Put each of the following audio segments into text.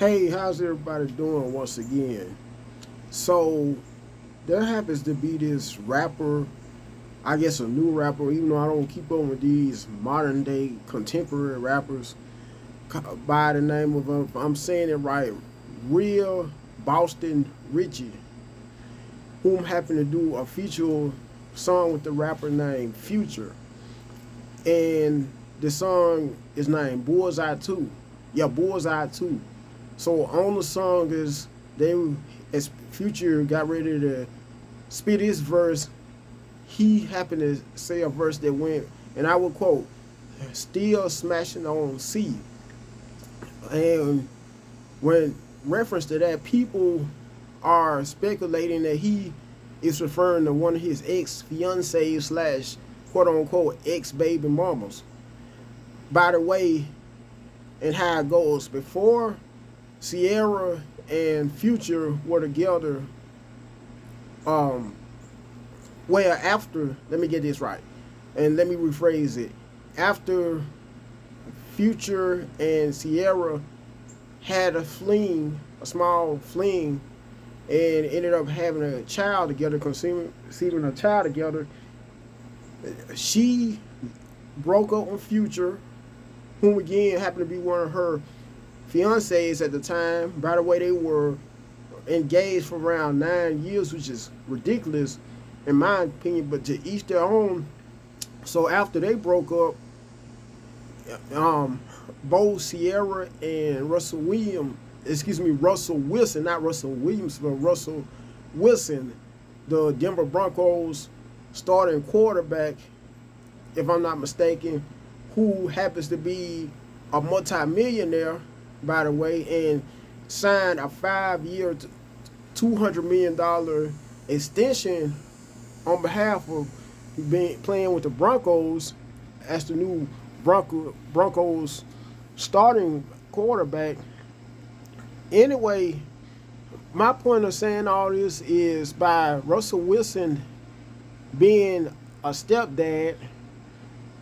Hey, how's everybody doing once again? So, there happens to be this rapper, I guess a new rapper, even though I don't keep up with these modern day contemporary rappers, by the name of, if I'm saying it right, Real Boston Richie, whom happened to do a feature song with the rapper named Future. And the song is named Bullseye 2. Yeah, Bullseye 2. So on the song is they as Future got ready to spit his verse, he happened to say a verse that went, and I will quote, "Still smashing on C." And when reference to that, people are speculating that he is referring to one of his ex fiancées slash quote unquote ex baby mamas. By the way, and how it goes, before Sierra and Future were together, um, well, after, let me get this right, and let me rephrase it. After Future and Sierra had a fling, a small fling, and ended up having a child together, conceiving a child together, she broke up with Future, whom again happened to be one of her fiancés at the time. By the way, they were engaged for around 9 years, which is ridiculous in my opinion, but to each their own. So after they broke up, both Sierra and Russell Wilson, not Russell Williams, but Russell Wilson, the Denver Broncos starting quarterback, if I'm not mistaken, who happens to be a multimillionaire, by the way, and signed a 5-year, $200 million extension on behalf of playing with the Broncos as the new Broncos starting quarterback. Anyway, my point of saying all this is by Russell Wilson being a stepdad,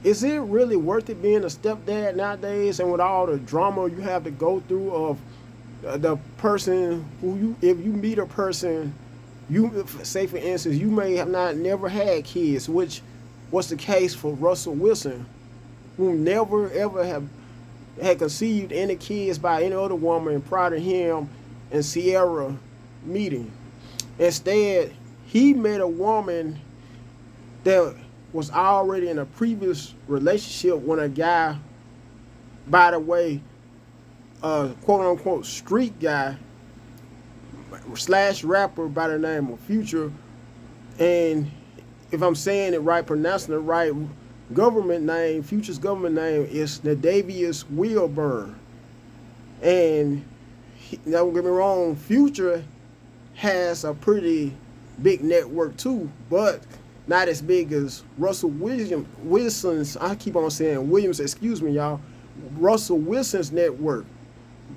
is it really worth it being a stepdad nowadays? And with all the drama you have to go through of the person who if you meet a person, you say for instance, you may have not never had kids, which was the case for Russell Wilson, who never ever have had conceived any kids by any other woman prior to him and Sierra meeting. Instead, he met a woman that was already in a previous relationship with a guy, by the way, quote unquote street guy slash rapper by the name of Future. And if I'm saying it right, pronouncing it right, government name, Future's government name is Nadavius Wilburn. And don't get me wrong, Future has a pretty big network too, but not as big as Wilson's. I keep on saying Williams, excuse me, y'all. Russell Wilson's network,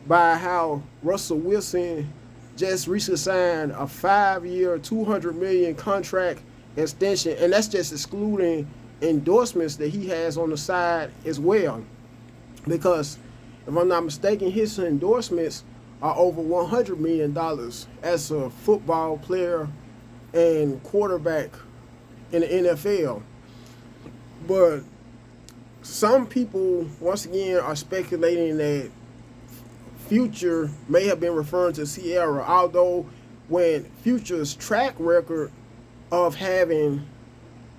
by how Russell Wilson just recently signed a 5-year, $200 million contract extension, and that's just excluding endorsements that he has on the side as well. Because if I'm not mistaken, his endorsements are over $100 million as a football player and quarterback in the NFL. But some people, once again, are speculating that Future may have been referring to Sierra, although when Future's track record of having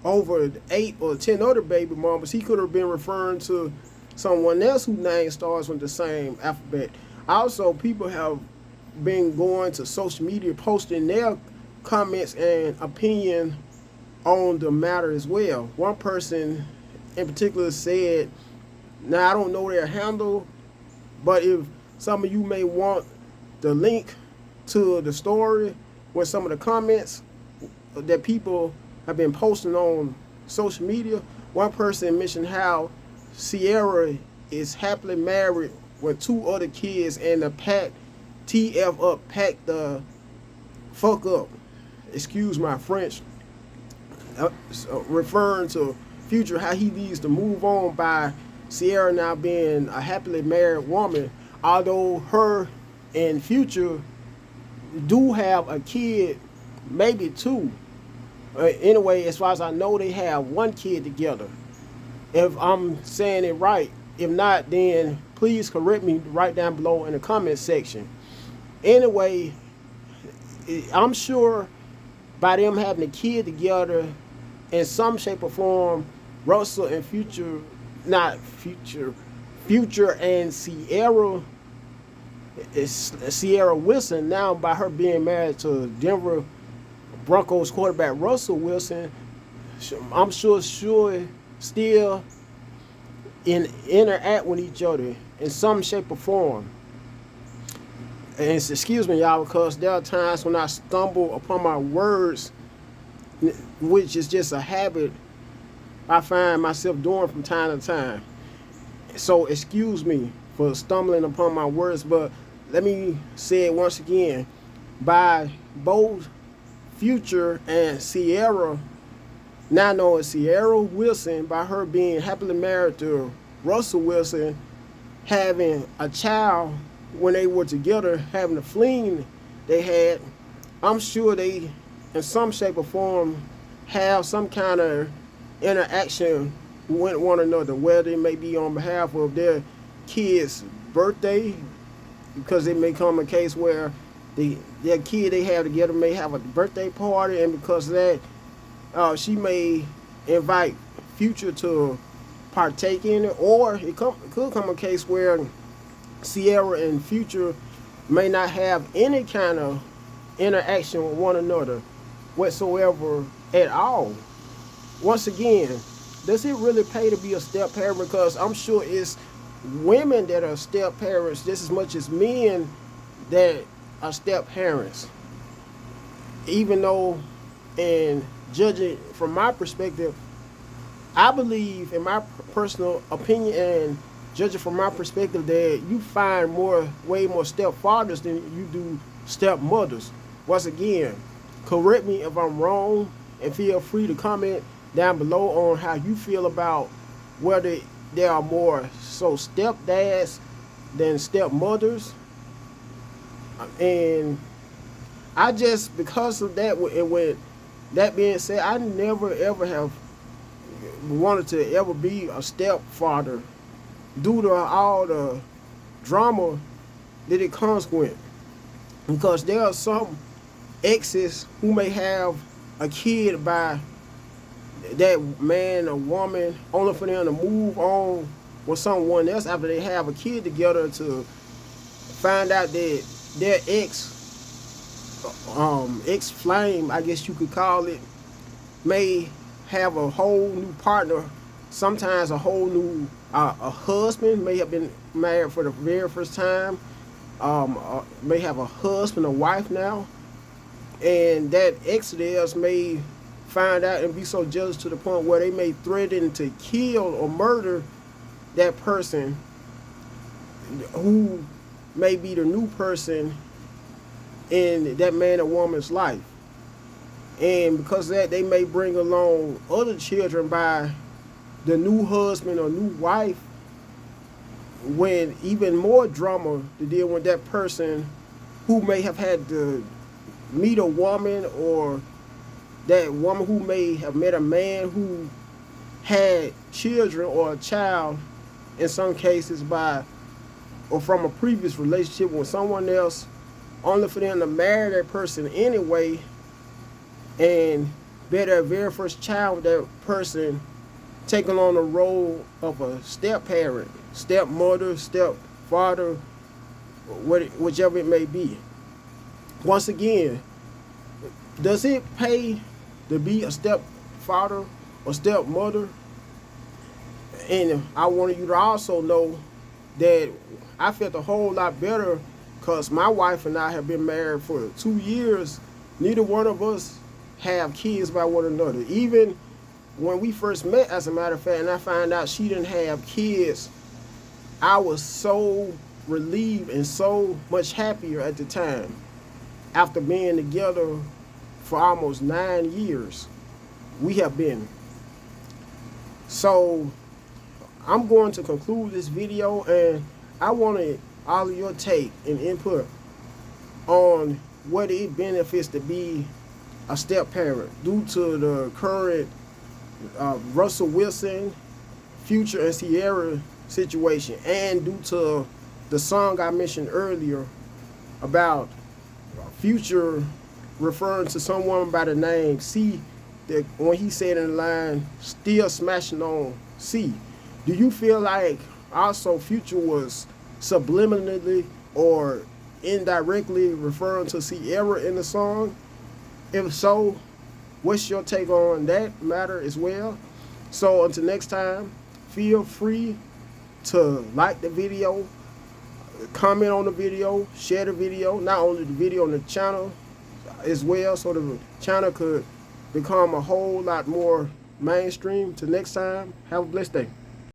over 8 or 10 other baby mamas, he could have been referring to someone else whose name starts with the same alphabet. Also, people have been going to social media posting their comments and opinion on the matter as well. One person in particular said, now I don't know their handle, but if some of you may want the link to the story with some of the comments that people have been posting on social media, one person mentioned how Sierra is happily married with 2 other kids and the pack TF up, pack the fuck up. Excuse my French. Referring to Future, how he needs to move on by Sierra now being a happily married woman, although her and Future do have a kid, maybe two. Anyway, as far as I know, they have one kid together. If I'm saying it right, if not, then please correct me right down below in the comment section. Anyway, I'm sure by them having a kid together in some shape or form, Russell and Future, not Future, Future and Sierra, is Sierra Wilson, now by her being married to Denver Broncos quarterback Russell Wilson, I'm sure still interact with each other in some shape or form. And excuse me, y'all, because there are times when I stumble upon my words, which is just a habit I find myself doing from time to time. So excuse me for stumbling upon my words, but let me say it once again. By both Future and Sierra, now known as Sierra Wilson, by her being happily married to Russell Wilson, having a child when they were together, having a fling they had, I'm sure they, in some shape or form, have some kind of interaction with one another, whether it may be on behalf of their kid's birthday, because it may come a case where their kid they have together may have a birthday party, and because of that, she may invite Future to partake in it, or it could come a case where Sierra and Future may not have any kind of interaction with one another whatsoever at all. Once again, does it really pay to be a step parent? Because I'm sure it's women that are step parents just as much as men that are step parents. Even though, and judging from my perspective, I believe, in my personal opinion, and judging from my perspective, that you find way more stepfathers than you do stepmothers. Once again, correct me if I'm wrong, and feel free to comment down below on how you feel about whether there are more so stepdads than stepmothers. And I just, because of that, and with that being said, I never ever have wanted to ever be a stepfather due to all the drama that it comes with. Because there are some exes who may have a kid by that man or woman, only for them to move on with someone else after they have a kid together, to find out that their ex-flame, I guess you could call it, may have a whole new partner, sometimes a whole new a husband, may have been married for the very first time, may have a husband or wife now, and that ex of theirs may find out and be so jealous to the point where they may threaten to kill or murder that person who may be the new person in that man or woman's life. And because of that, they may bring along other children by the new husband or new wife, when even more drama to deal with that person who may have had to meet a woman, or that woman who may have met a man who had children or a child, in some cases by or from a previous relationship with someone else, only for them to marry that person anyway and bear their very first child with that person, taking on the role of a step-parent, stepmother, stepfather, whichever it may be. Once again, does it pay to be a stepfather or stepmother? And I wanted you to also know that I felt a whole lot better because my wife and I have been married for 2 years. Neither one of us have kids by one another. Even when we first met, as a matter of fact, and I found out she didn't have kids, I was so relieved and so much happier at the time, after being together for almost 9 years. We have been. So I'm going to conclude this video, and I wanted all of your take and input on what it benefits to be a step parent due to the current Russell Wilson, Future, and Sierra situation, and due to the song I mentioned earlier about Future referring to someone by the name C, that when he said in the line, still smashing on C. Do you feel like also Future was subliminally or indirectly referring to Sierra in the song? If so, what's your take on that matter as well? So until next time, feel free to like the video, comment on the video, share the video, not only the video on the channel as well, so the channel could become a whole lot more mainstream. Till next time, have a blessed day.